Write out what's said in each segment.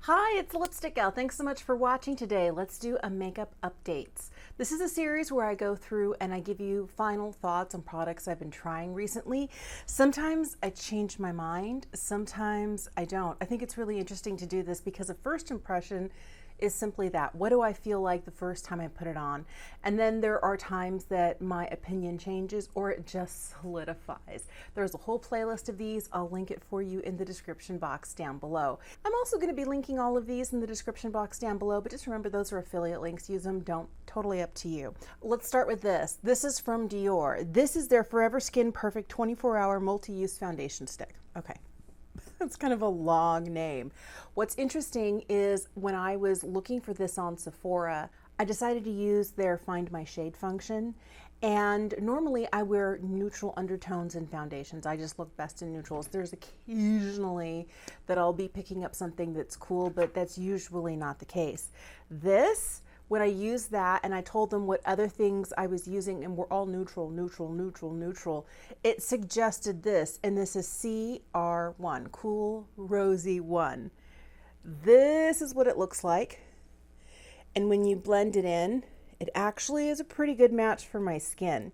Hi, it's Lipstick Gal. Thanks so much for watching today. Let's do a makeup updates. This is a series where I go through and I give you final thoughts on products I've been trying recently. Sometimes I change my mind, sometimes I don't. I think it's really interesting to do this because a first impression is simply that. What do I feel like the first time I put it on? And then there are times that my opinion changes or it just solidifies. There's a whole playlist of these. I'll link it for you in the description box down below. I'm also going to be linking all of these in the description box down below, but just remember those are affiliate links. Use them, don't. Totally up to you. Let's start with this. This is from Dior. This is their Forever Skin Perfect 24-Hour Multi-Use Foundation Stick. Okay. That's kind of a long name. What's interesting is when I was looking for this on Sephora, I decided to use their Find My Shade function. And normally I wear neutral undertones in foundations. I just look best in neutrals. There's occasionally that I'll be picking up something that's cool, but that's usually not the case. This, when I used that and I told them what other things I was using and we're all neutral, neutral, neutral, neutral, it suggested this, and this is CR1, Cool Rosy 1. This is what it looks like. And when you blend it in, it actually is a pretty good match for my skin.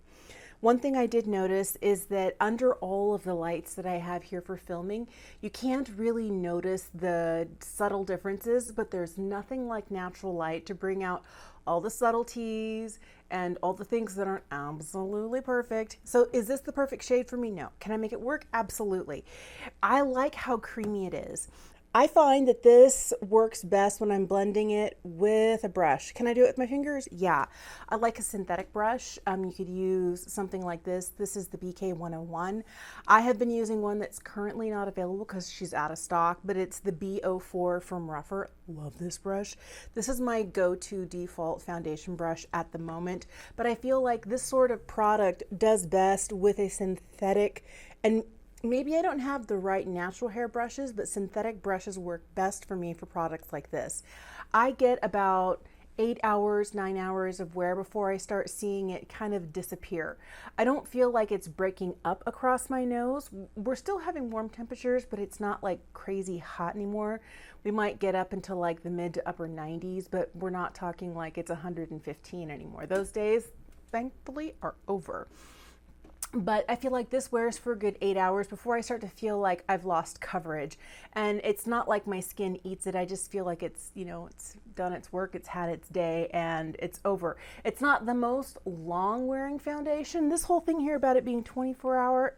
One thing I did notice is that under all of the lights that I have here for filming, you can't really notice the subtle differences, but there's nothing like natural light to bring out all the subtleties and all the things that aren't absolutely perfect. So is this the perfect shade for me? No. Can I make it work? Absolutely. I like how creamy it is. I find that this works best when I'm blending it with a brush. Can I do it with my fingers? Yeah. I like a synthetic brush. You could use something like this. This is the BK 101. I have been using one that's currently not available because she's out of stock, but it's the B04 from Rougher. Love this brush. This is my go-to default foundation brush at the moment, but I feel like this sort of product does best with a synthetic, and maybe I don't have the right natural hair brushes, but synthetic brushes work best for me for products like this. I get about 8 hours, 9 hours of wear before I start seeing it kind of disappear. I don't feel like it's breaking up across my nose. We're still having warm temperatures, but it's not like crazy hot anymore. We might get up into like the mid to upper 90s, but we're not talking like it's 115 anymore. Those days, thankfully, are over. But I feel like this wears for a good 8 hours before I start to feel like I've lost coverage. And it's not like my skin eats it. I just feel like it's, you know, it's done its work, it's had its day, and it's over. It's not the most long wearing foundation. This whole thing here about it being 24-hour,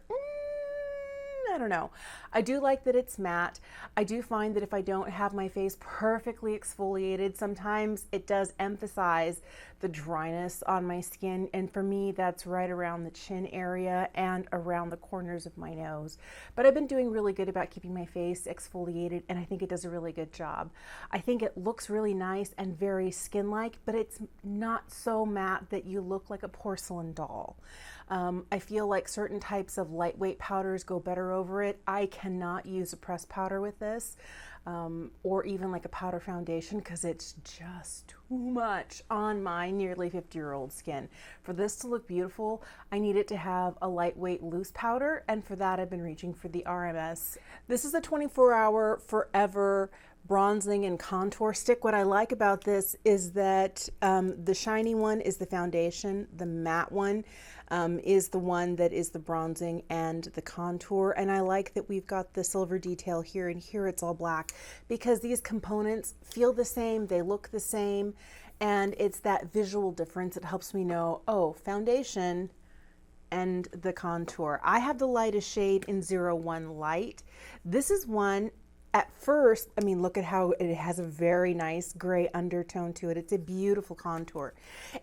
I don't know. I do like that it's matte. I do find that if I don't have my face perfectly exfoliated, sometimes it does emphasize the dryness on my skin. And for me, that's right around the chin area and around the corners of my nose. But I've been doing really good about keeping my face exfoliated, and I think it does a really good job. I think it looks really nice and very skin-like, but it's not so matte that you look like a porcelain doll. I feel like certain types of lightweight powders go better over it. I cannot use a pressed powder with this, or even like a powder foundation, because it's just too much on my nearly 50-year-old skin. For this to look beautiful, I need it to have a lightweight loose powder, and for that I've been reaching for the RMS. This is a 24-hour Forever bronzing and contour stick. What I like about this is that the shiny one is the foundation, the matte one is the one that is the bronzing and the contour. And I like that we've got the silver detail here, and here it's all black, because these components feel the same, they look the same, and it's that visual difference that helps me know, oh, foundation and the contour. I have the lightest shade in 01 Light. This is one, at first, I mean, look at how it has a very nice gray undertone to it. It's a beautiful contour.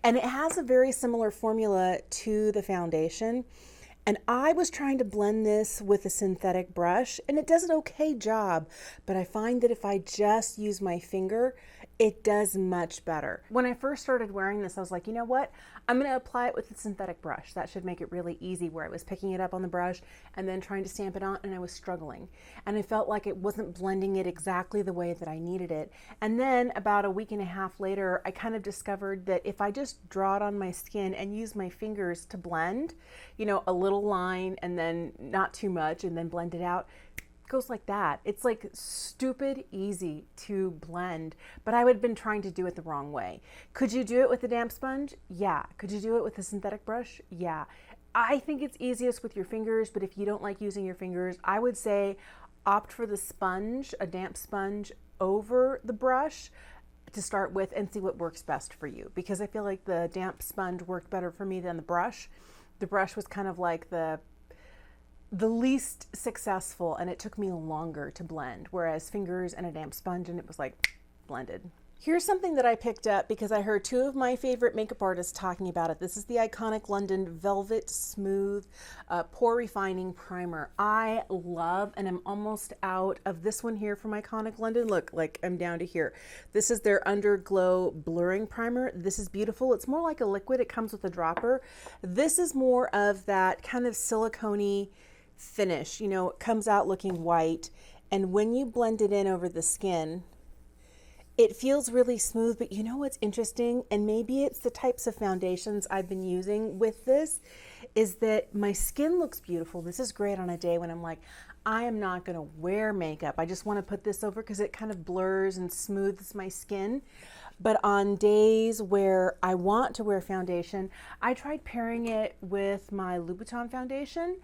And it has a very similar formula to the foundation. And I was trying to blend this with a synthetic brush, and it does an okay job, but I find that if I just use my finger, it does much better. When I first started wearing this, I was like, you know what? I'm gonna apply it with a synthetic brush. That should make it really easy, where I was picking it up on the brush and then trying to stamp it on, and I was struggling. And I felt like it wasn't blending it exactly the way that I needed it. And then about a week and a half later, I kind of discovered that if I just draw it on my skin and use my fingers to blend, you know, a little line and then not too much and then blend it out, goes like that. It's like stupid easy to blend, but I would have been trying to do it the wrong way. Could you do it with a damp sponge? Yeah. Could you do it with a synthetic brush? Yeah. I think it's easiest with your fingers, but if you don't like using your fingers, I would say opt for the sponge, a damp sponge over the brush to start with, and see what works best for you, because I feel like the damp sponge worked better for me than the brush. The brush was kind of like the least successful, and it took me longer to blend, whereas fingers and a damp sponge, and it was like blended. Here's something that I picked up because I heard two of my favorite makeup artists talking about it. This is the iconic London Velvet Smooth Pore Refining Primer. I love, and I'm almost out of this one here from Iconic London. Look, like I'm down to here. This is their Underglow Blurring Primer. This is beautiful. It's more like a liquid. It comes with a dropper. This is more of that kind of silicone-y finish. You know, it comes out looking white, and when you blend it in over the skin, it feels really smooth. But you know what's interesting, and maybe it's the types of foundations I've been using with this, is that my skin looks beautiful. This is great on a day when I'm like, I am not going to wear makeup. I just want to put this over because it kind of blurs and smooths my skin. But on days where I want to wear foundation, I tried pairing it with my Louboutin foundation,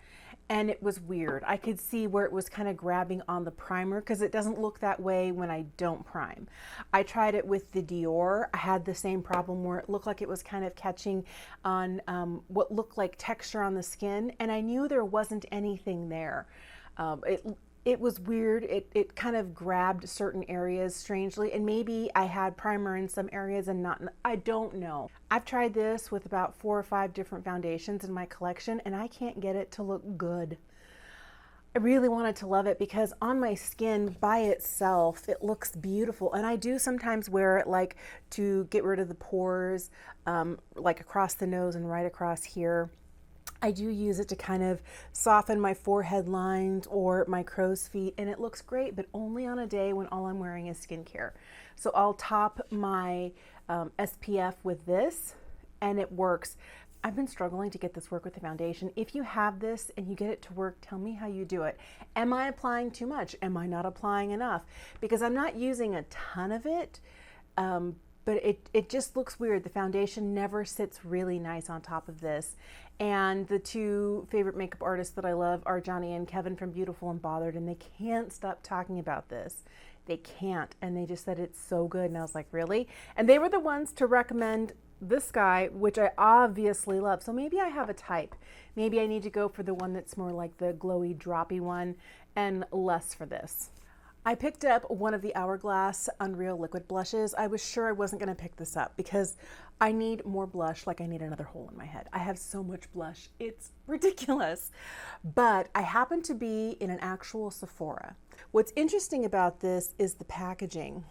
and it was weird. I could see where it was kind of grabbing on the primer because it doesn't look that way when I don't prime. I tried it with the Dior. I had the same problem where it looked like it was kind of catching on what looked like texture on the skin, and I knew there wasn't anything there. It was weird. It kind of grabbed certain areas strangely, and maybe I had primer in some areas and not, I don't know. I've tried this with about 4 or 5 different foundations in my collection, and I can't get it to look good. I really wanted to love it because on my skin by itself, it looks beautiful. And I do sometimes wear it like to get rid of the pores, like across the nose and right across here. I do use it to kind of soften my forehead lines or my crow's feet, and it looks great, but only on a day when all I'm wearing is skincare. So I'll top my SPF with this, and it works. I've been struggling to get this work with the foundation. If you have this and you get it to work, tell me how you do it. Am I applying too much? Am I not applying enough? Because I'm not using a ton of it, but it just looks weird. The foundation never sits really nice on top of this. And the two favorite makeup artists that I love are Johnny and Kevin from Beautiful and Bothered, and they can't stop talking about this. They can't, and they just said it's so good, and I was like, really? And they were the ones to recommend this guy, which I obviously love. So maybe I have a type. Maybe I need to go for the one that's more like the glowy, droppy one and less for this. I picked up one of the Hourglass Unreal Liquid Blushes. I was sure I wasn't going to pick this up because I need more blush, like I need another hole in my head. I have so much blush. It's ridiculous. But I happen to be in an actual Sephora. What's interesting about this is the packaging.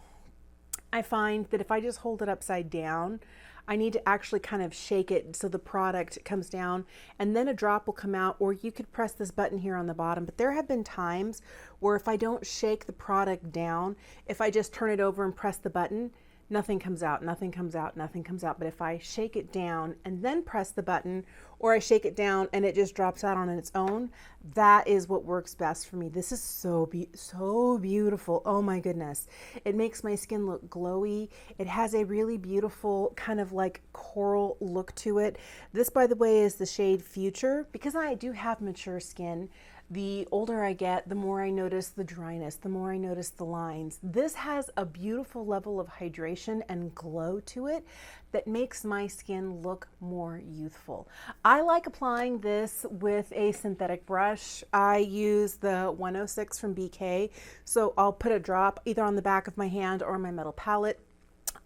I find that if I just hold it upside down, I need to actually kind of shake it so the product comes down, and then a drop will come out, or you could press this button here on the bottom. But there have been times where if I don't shake the product down, if I just turn it over and press the button, nothing comes out, nothing comes out, nothing comes out. But if I shake it down and then press the button, or I shake it down and it just drops out on its own, that is what works best for me. This is so beautiful. Oh my goodness. It makes my skin look glowy. It has a really beautiful kind of like coral look to it. This, by the way, is the shade Future. Because I do have mature skin, the older I get, the more I notice the dryness, the more I notice the lines. This has a beautiful level of hydration and glow to it that makes my skin look more youthful. I like applying this with a synthetic brush. I use the 106 from BK, so I'll put a drop either on the back of my hand or my metal palette.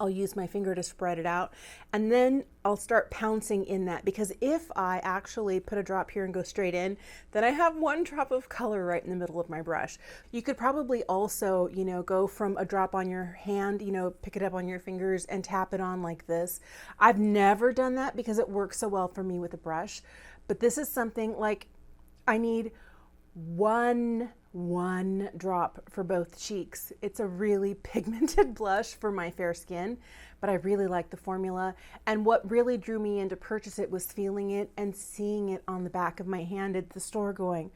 I'll use my finger to spread it out, and then I'll start pouncing in that, because if I actually put a drop here and go straight in, then I have one drop of color right in the middle of my brush. You could probably also, you know, go from a drop on your hand, you know, pick it up on your fingers and tap it on like this. I've never done that because it works so well for me with a brush, but this is something like I need one drop for both cheeks. It's a really pigmented blush for my fair skin, but I really like the formula. And what really drew me in to purchase it was feeling it and seeing it on the back of my hand at the store going,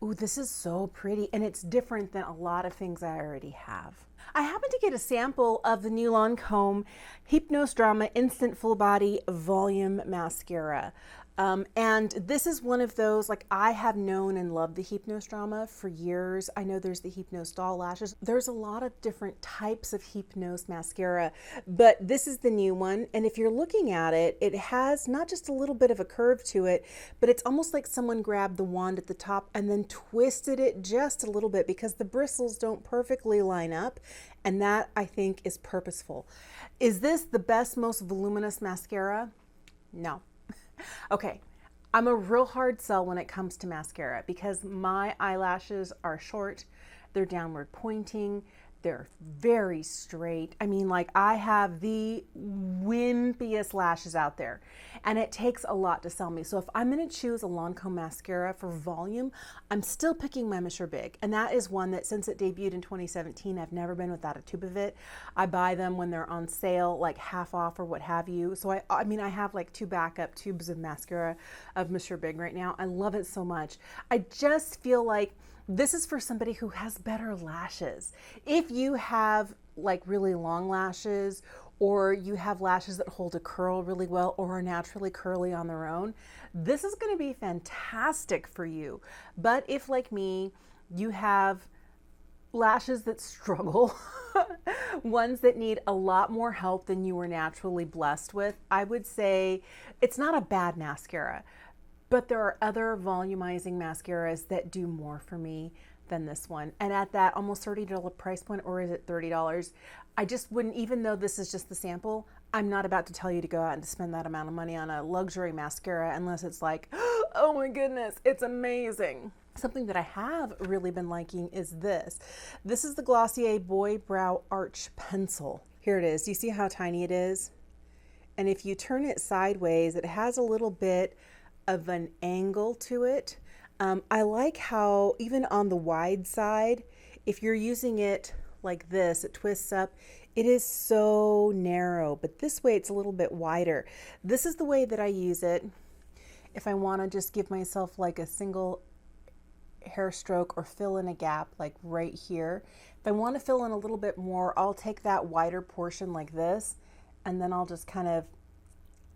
Ooh, this is so pretty, and it's different than a lot of things I already have. I happened to get a sample of the new Lancome Hypnose Drama Instant Full Body Volume Mascara. And this is one of those, like, I have known and loved the Hypnose Drama for years. I know there's the Hypnose Doll Lashes. There's a lot of different types of Hypnose mascara, but this is the new one. And if you're looking at it, it has not just a little bit of a curve to it, but it's almost like someone grabbed the wand at the top and then twisted it just a little bit because the bristles don't perfectly line up. And that, I think, is purposeful. Is this the best, most voluminous mascara? No. Okay, I'm a real hard sell when it comes to mascara because my eyelashes are short, they're downward pointing, they're very straight. I mean, like, I have the wimpiest lashes out there, and it takes a lot to sell me. So if I'm going to choose a Lancome mascara for volume, I'm still picking my Mr. Big, and that is one that since it debuted in 2017, I've never been without a tube of it. I buy them when they're on sale, like half off or what have you. So I mean, I have like 2 backup tubes of mascara of Mr. Big right now. I love it so much. I just feel like this is for somebody who has better lashes. If you have like really long lashes, or you have lashes that hold a curl really well or are naturally curly on their own, this is going to be fantastic for you. But if, like me, you have lashes that struggle, ones that need a lot more help than you were naturally blessed with, I would say it's not a bad mascara. But there are other volumizing mascaras that do more for me than this one. And at that almost $30 price point, or is it $30? I just wouldn't, even though this is just the sample, I'm not about to tell you to go out and to spend that amount of money on a luxury mascara unless it's like, oh my goodness, it's amazing. Something that I have really been liking is this. This is the Glossier Boy Brow Arch Pencil. Here it is. Do you see how tiny it is? And if you turn it sideways, it has a little bit of an angle to it. I like how even on the wide side, if you're using it like this, it twists up. It is so narrow, but this way it's a little bit wider. This is the way that I use it if I want to just give myself like a single hair stroke or fill in a gap like right here. If I want to fill in a little bit more, I'll take that wider portion like this, and then I'll just kind of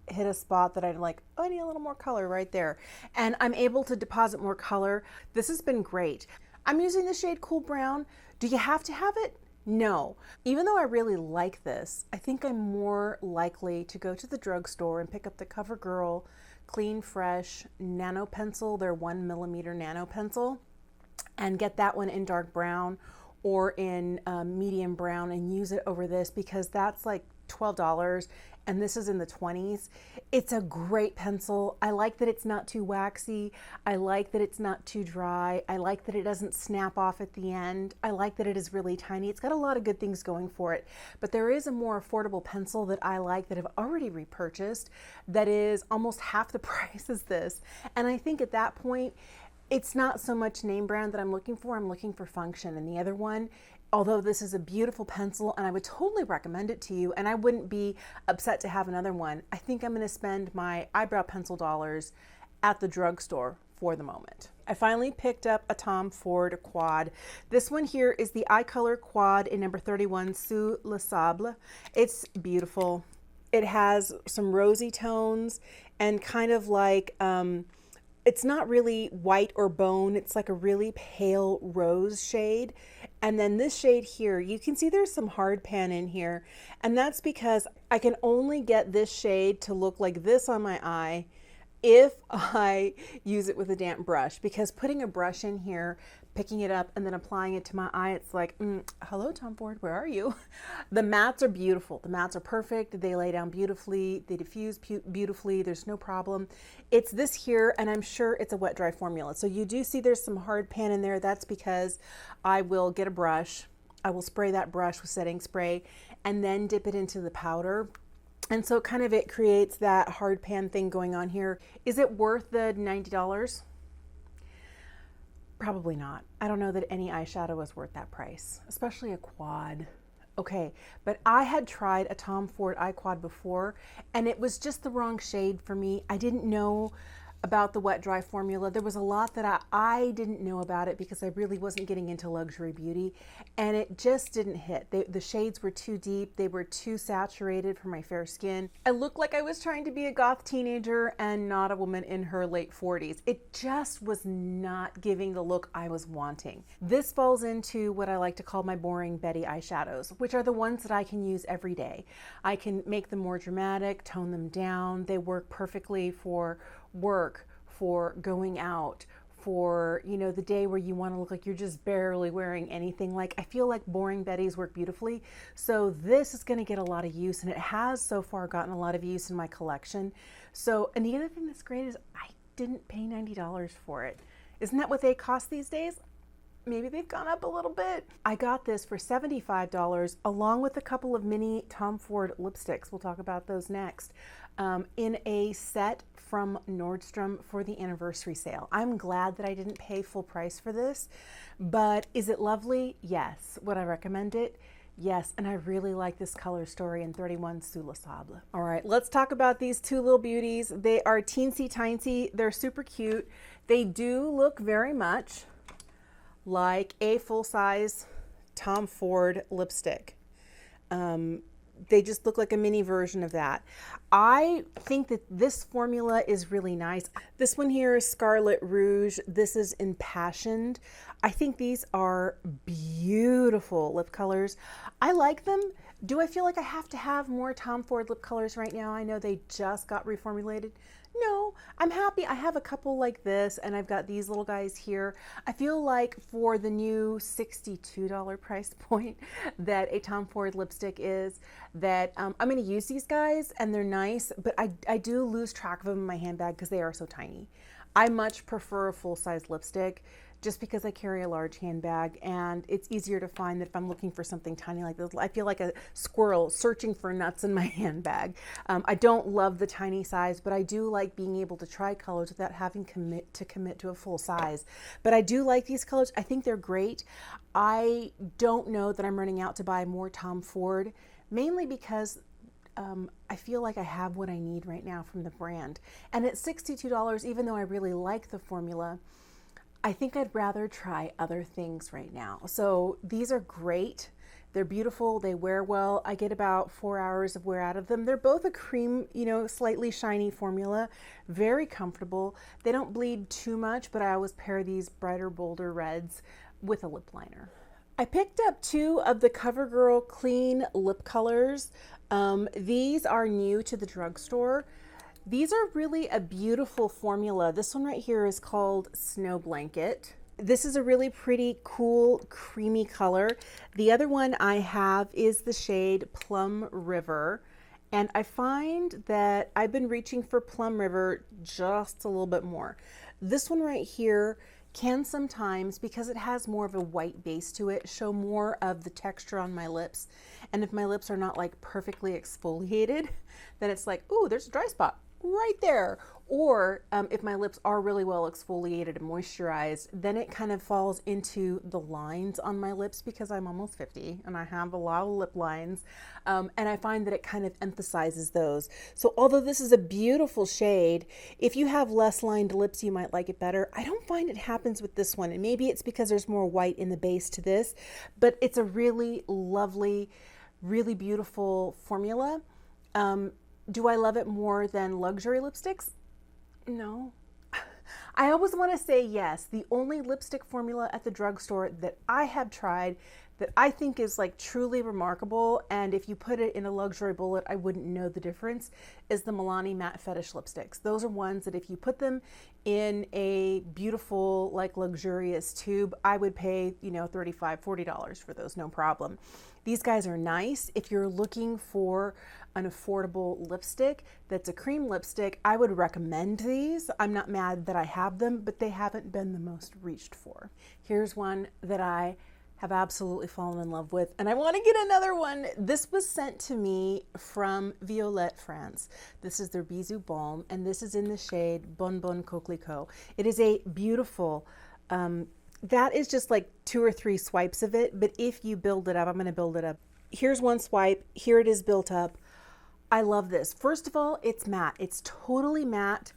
hit a spot that I'm like, oh, I need a little more color right there. And I'm able to deposit more color. This has been great. I'm using the shade Cool Brown. Do you have to have it? No. Even though I really like this, I think I'm more likely to go to the drugstore and pick up the CoverGirl Clean Fresh Nano Pencil, their 1mm nano pencil, and get that one in dark brown or in medium brown and use it over this, because that's like $12 and this is in the 20s. It's a great pencil. I like that it's not too waxy. I like that it's not too dry. I like that it doesn't snap off at the end. I like that it is really tiny. It's got a lot of good things going for it, but there is a more affordable pencil that I like that I've already repurchased that is almost half the price as this. And I think at that point, it's not so much name brand that I'm looking for. I'm looking for function. And the other one, although this is a beautiful pencil and I would totally recommend it to you, and I wouldn't be upset to have another one, I think I'm going to spend my eyebrow pencil dollars at the drugstore for the moment. I finally picked up a Tom Ford quad. This one here is the Eye Color Quad in number 31, Sous le Sable. It's beautiful. It has some rosy tones and kind of like, it's not really white or bone. It's like a really pale rose shade. And then this shade here, you can see there's some hard pan in here. And that's because I can only get this shade to look like this on my eye if I use it with a damp brush, because putting a brush in here, picking it up and then applying it to my eye, it's like, hello, Tom Ford, where are you? The mattes are beautiful. The mattes are perfect. They lay down beautifully. They diffuse beautifully. There's no problem. It's this here, and I'm sure it's a wet dry formula. So you do see there's some hard pan in there. That's because I will get a brush. I will spray that brush with setting spray and then dip it into the powder. And so kind of it creates that hard pan thing going on here. Is it worth the $90? Probably not. I don't know that any eyeshadow is worth that price, especially a quad. Okay, but I had tried a Tom Ford eye quad before and it was just the wrong shade for me. I didn't know about the wet dry formula. There was a lot that I didn't know about it because I really wasn't getting into luxury beauty, and it just didn't hit. The shades were too deep. They were too saturated for my fair skin. I looked like I was trying to be a goth teenager and not a woman in her late 40s. It just was not giving the look I was wanting. This falls into what I like to call my boring Betty eyeshadows, which are the ones that I can use every day. I can make them more dramatic, tone them down. They work perfectly for work, for going out, for, you know, the day where you want to look like you're just barely wearing anything. Like, I feel like boring Betty's work beautifully. So this is going to get a lot of use, and it has so far gotten a lot of use in my collection. So, and the other thing that's great is I didn't pay $90 for it. Isn't that what they cost these days? Maybe they've gone up a little bit. I got this for $75 along with a couple of mini Tom Ford lipsticks. We'll talk about those next. In a set from Nordstrom for the anniversary sale. I'm glad that I didn't pay full price for this, but is it lovely? Yes. Would I recommend it? Yes, and I really like this color story in 31 Sous Le Sable. All right, let's talk about these two little beauties. They are teensy tiny. They're super cute. They do look very much like a full-size Tom Ford lipstick. They just look like a mini version of that. I think that this formula is really nice. This one here is Scarlet Rouge. This is Impassioned. I think these are beautiful lip colors. I like them. Do I feel like I have to have more Tom Ford lip colors right now? I know they just got reformulated. No, I'm happy. I have a couple like this, and I've got these little guys here. I feel like for the new $62 price point that a Tom Ford lipstick is, that I'm going to use these guys, and they're nice, but I do lose track of them in my handbag because they are so tiny. I much prefer a full-size lipstick just because I carry a large handbag, and it's easier to find that if I'm looking for something tiny like this. I feel like a squirrel searching for nuts in my handbag. I don't love the tiny size, but I do like being able to try colors without having to commit to a full size. But I do like these colors. I think they're great. I don't know that I'm running out to buy more Tom Ford, mainly because I feel like I have what I need right now from the brand. And at $62, even though I really like the formula, I think I'd rather try other things right now. So these are great. They're beautiful. They wear well. I get about 4 hours of wear out of them. They're both a cream, you know, slightly shiny formula. Very comfortable. They don't bleed too much, but I always pair these brighter, bolder reds with a lip liner. I picked up 2 of the Covergirl Clean Lip Colors. These are new to the drugstore. These are really a beautiful formula. This one right here is called Snow Blanket. This is a really pretty, cool, creamy color. The other one I have is the shade Plum River. And I find that I've been reaching for Plum River just a little bit more. This one right here can sometimes, because it has more of a white base to it, show more of the texture on my lips. And if my lips are not like perfectly exfoliated, then it's like, ooh, there's a dry spot right there. Or if my lips are really well exfoliated and moisturized, then it kind of falls into the lines on my lips because I'm almost 50 and I have a lot of lip lines. And I find that it kind of emphasizes those. So although this is a beautiful shade, if you have less lined lips, you might like it better. I don't find it happens with this one. And maybe it's because there's more white in the base to this, but it's a really lovely, really beautiful formula. Do I love it more than luxury lipsticks? No. I always want to say yes. The only lipstick formula at the drugstore that I have tried that I think is like truly remarkable, and if you put it in a luxury bullet, I wouldn't know the difference, is the Milani Matte Fetish lipsticks. Those are ones that if you put them in a beautiful, like luxurious tube, I would pay, you know, $35, $40 for those, no problem. These guys are nice. If you're looking for an affordable lipstick that's a cream lipstick, I would recommend these. I'm not mad that I have them, but they haven't been the most reached for. Here's one that I have absolutely fallen in love with, and I want to get another one. This was sent to me from Violette France. This is their Bisou Balm, and this is in the shade Bon Bon Coquelicot. It is a beautiful, that is just like 2 or 3 swipes of it, but if you build it up, I'm going to build it up. Here's one swipe. Here it is built up. I love this. First of all, it's matte. It's totally matte.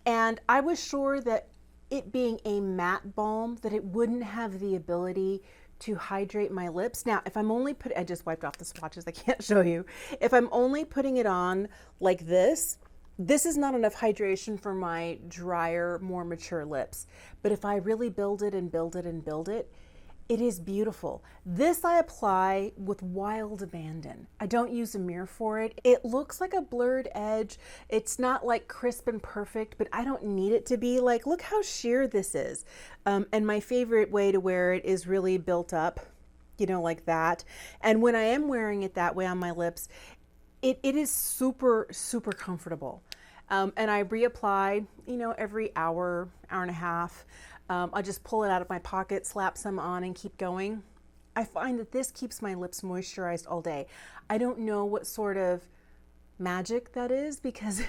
And I was sure that it being a matte balm, that it wouldn't have the ability to hydrate my lips. Now, if I'm only I just wiped off the swatches, I can't show you. If I'm only putting it on like this is not enough hydration for my drier, more mature lips. But if I really build it and build it and build it, it is beautiful. This I apply with wild abandon. I don't use a mirror for it. It looks like a blurred edge. It's not like crisp and perfect, but I don't need it to be. Like, look how sheer this is. And my favorite way to wear it is really built up, you know, like that. And when I am wearing it that way on my lips, it is super, super comfortable. And I reapply, you know, every hour, hour and a half. I just pull it out of my pocket, slap some on, and keep going. I find that this keeps my lips moisturized all day. I don't know what sort of magic that is, because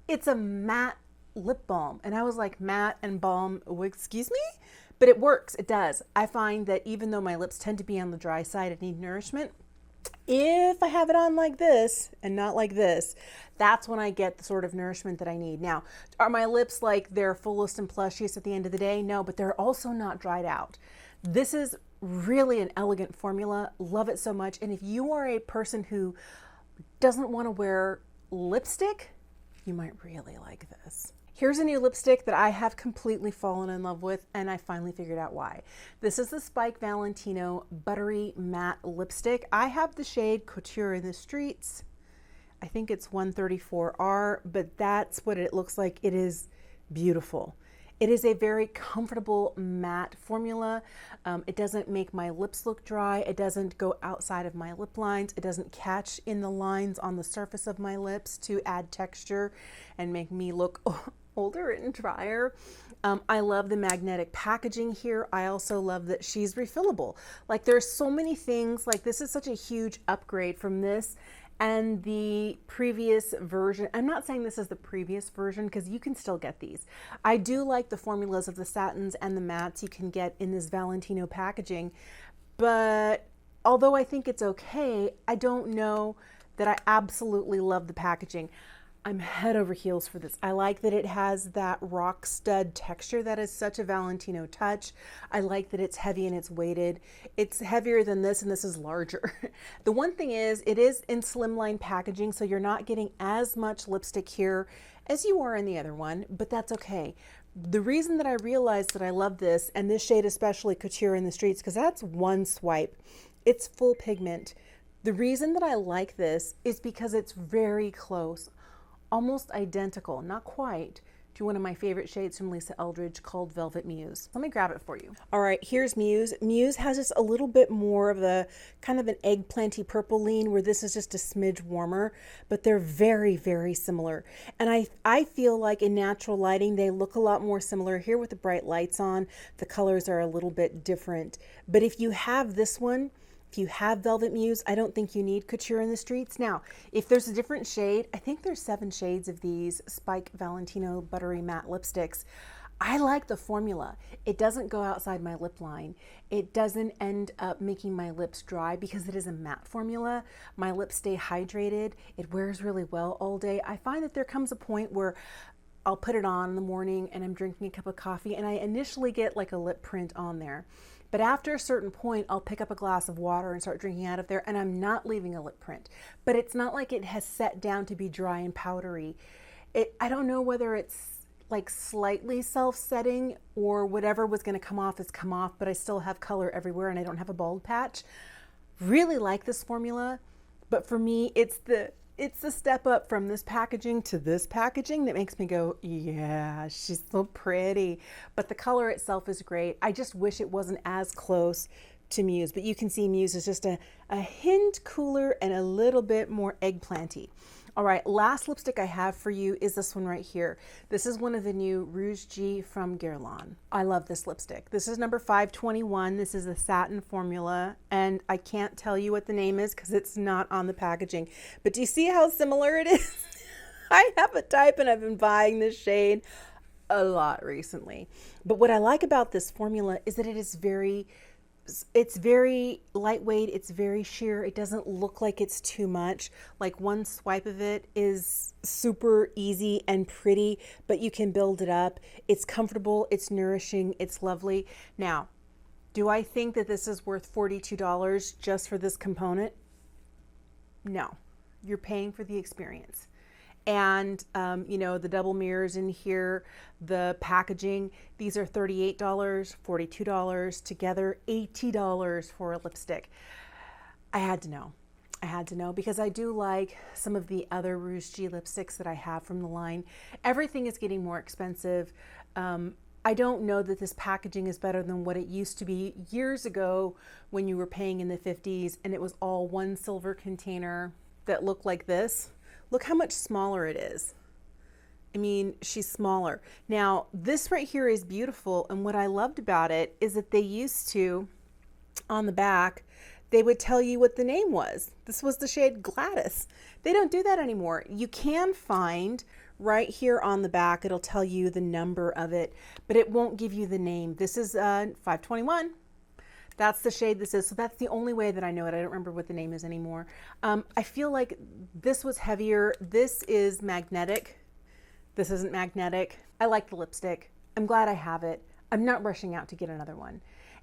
it's a matte lip balm. And I was like, matte and balm, excuse me? But it works, it does. I find that even though my lips tend to be on the dry side and need nourishment, if I have it on like this and not like this, that's when I get the sort of nourishment that I need. Now, are my lips like their fullest and plushiest at the end of the day? No, but they're also not dried out. This is really an elegant formula. Love it so much. And if you are a person who doesn't want to wear lipstick, you might really like this. Here's a new lipstick that I have completely fallen in love with, and I finally figured out why. This is the Spike Valentino Buttery Matte Lipstick. I have the shade Couture in the Streets. I think it's 134R, but that's what it looks like. It is beautiful. It is a very comfortable matte formula. It doesn't make my lips look dry. It doesn't go outside of my lip lines. It doesn't catch in the lines on the surface of my lips to add texture and make me look older and drier. I love the magnetic packaging here. I also love that she's refillable. Like, there's so many things. Like, this is such a huge upgrade from this and the previous version. I'm not saying this is the previous version, because you can still get these. I do like the formulas of the satins and the mattes you can get in this Valentino packaging, but although I think it's okay, I don't know that I absolutely love the packaging. I'm head over heels for this. I like that it has that rock stud texture that is such a Valentino touch. I like that it's heavy and it's weighted. It's heavier than this, and this is larger. The one thing is, it is in slimline packaging, so you're not getting as much lipstick here as you are in the other one, but that's okay. The reason that I realized that I love this, and this shade especially, Couture in the Streets, because that's one swipe. It's full pigment. The reason that I like this is because it's very close, almost identical, not quite, to one of my favorite shades from Lisa Eldridge called Velvet Muse. Let me grab it for you. All right, here's Muse. Muse has just a little bit more of a kind of an eggplanty purple lean, where this is just a smidge warmer, but they're very, very similar. And I feel like in natural lighting, they look a lot more similar. Here with the bright lights on, the colors are a little bit different. But if you have this one, if you have Velvet Muse, I don't think you need Couture in the Streets. Now, if there's a different shade, I think there's 7 shades of these Spike Valentino Buttery Matte Lipsticks. I like the formula. It doesn't go outside my lip line. It doesn't end up making my lips dry because it is a matte formula. My lips stay hydrated. It wears really well all day. I find that there comes a point where I'll put it on in the morning and I'm drinking a cup of coffee, and I initially get like a lip print on there. But after a certain point, I'll pick up a glass of water and start drinking out of there, and I'm not leaving a lip print. But it's not like it has set down to be dry and powdery. I don't know whether it's like slightly self-setting or whatever was going to come off has come off, but I still have color everywhere and I don't have a bald patch. Really like this formula, but for me, it's the step up from this packaging to this packaging that makes me go, yeah, she's so pretty. But the color itself is great. I just wish it wasn't as close to Muse, but you can see Muse is just a hint cooler and a little bit more eggplanty. All right, last lipstick I have for you is this one right here. This is one of the new Rouge G from Guerlain. I love this lipstick. This is number 521. This is a satin formula, and I can't tell you what the name is because it's not on the packaging. But do you see how similar it is? I have a type and I've been buying this shade a lot recently. But what I like about this formula is that it is very It's very lightweight, it's very sheer. It doesn't look like it's too much. Like one swipe of it is super easy and pretty, but you can build it up. It's comfortable, it's nourishing, it's lovely. Now, do I think that this is worth $42 just for this component? No, you're paying for the experience. And, you know, the double mirrors in here, the packaging, these are $38, $42, together $80 for a lipstick. I had to know. I had to know because I do like some of the other Rouge G lipsticks that I have from the line. Everything is getting more expensive. I don't know that this packaging is better than what it used to be years ago when you were paying in the 50s and it was all one silver container that looked like this. Look how much smaller it is. I mean, she's smaller. Now, this right here is beautiful, and what I loved about it is that they used to, on the back, they would tell you what the name was. This was the shade Gladys. They don't do that anymore. You can find right here on the back, it'll tell you the number of it, but it won't give you the name. This is 521. That's the shade this is. So that's the only way that I know it. I don't remember what the name is anymore. I feel like this was heavier. This is magnetic. This isn't magnetic. I like the lipstick. I'm glad I have it. I'm not rushing out to get another one.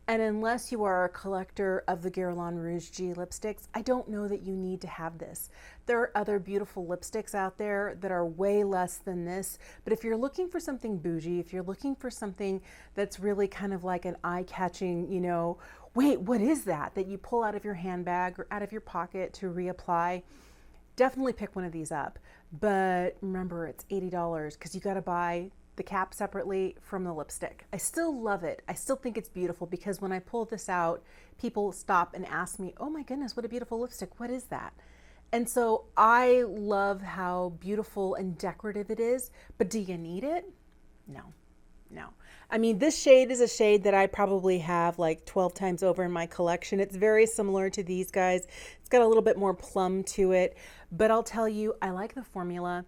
And unless you are a collector of the Guerlain Rouge G lipsticks, I don't know that you need to have this. There are other beautiful lipsticks out there that are way less than this, but if you're looking for something bougie, if you're looking for something that's really kind of like an eye-catching, you know, wait, what is that? That you pull out of your handbag or out of your pocket to reapply, definitely pick one of these up. But remember, it's $80 because you got to buy the cap separately from the lipstick. I still love it. I still think it's beautiful because when I pull this out, people stop and ask me, oh my goodness, what a beautiful lipstick. What is that? And so I love how beautiful and decorative it is, but do you need it? No, no. I mean, this shade is a shade that I probably have like 12 times over in my collection. It's very similar to these guys. It's got a little bit more plum to it, but I'll tell you, I like the formula.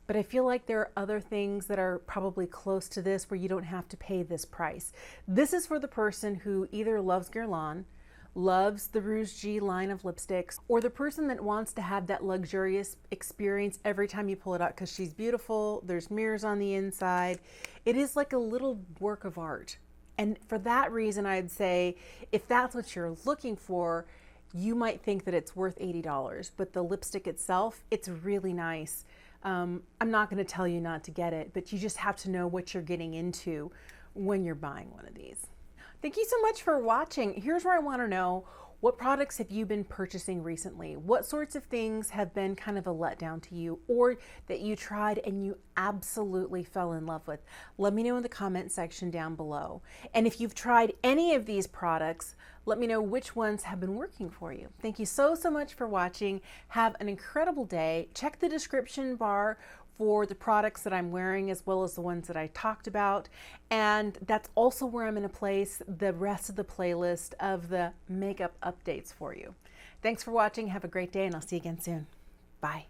But I feel like there are other things that are probably close to this where you don't have to pay this price. This is for the person who either loves Guerlain, loves the Rouge G line of lipsticks, or the person that wants to have that luxurious experience every time you pull it out because she's beautiful, there's mirrors on the inside. It is like a little work of art. And for that reason, I'd say if that's what you're looking for, you might think that it's worth $80, but the lipstick itself, it's really nice. I'm not going to tell you not to get it, but you just have to know what you're getting into when you're buying one of these. Thank you so much for watching. Here's where I want to know, what products have you been purchasing recently? What sorts of things have been kind of a letdown to you or that you tried and you absolutely fell in love with? Let me know in the comment section down below. And if you've tried any of these products, let me know which ones have been working for you. Thank you so much for watching. Have an incredible day. Check the description bar for the products that I'm wearing as well as the ones that I talked about. And that's also where I'm going to place the rest of the playlist of the makeup updates for you. Thanks for watching. Have a great day and I'll see you again soon. Bye.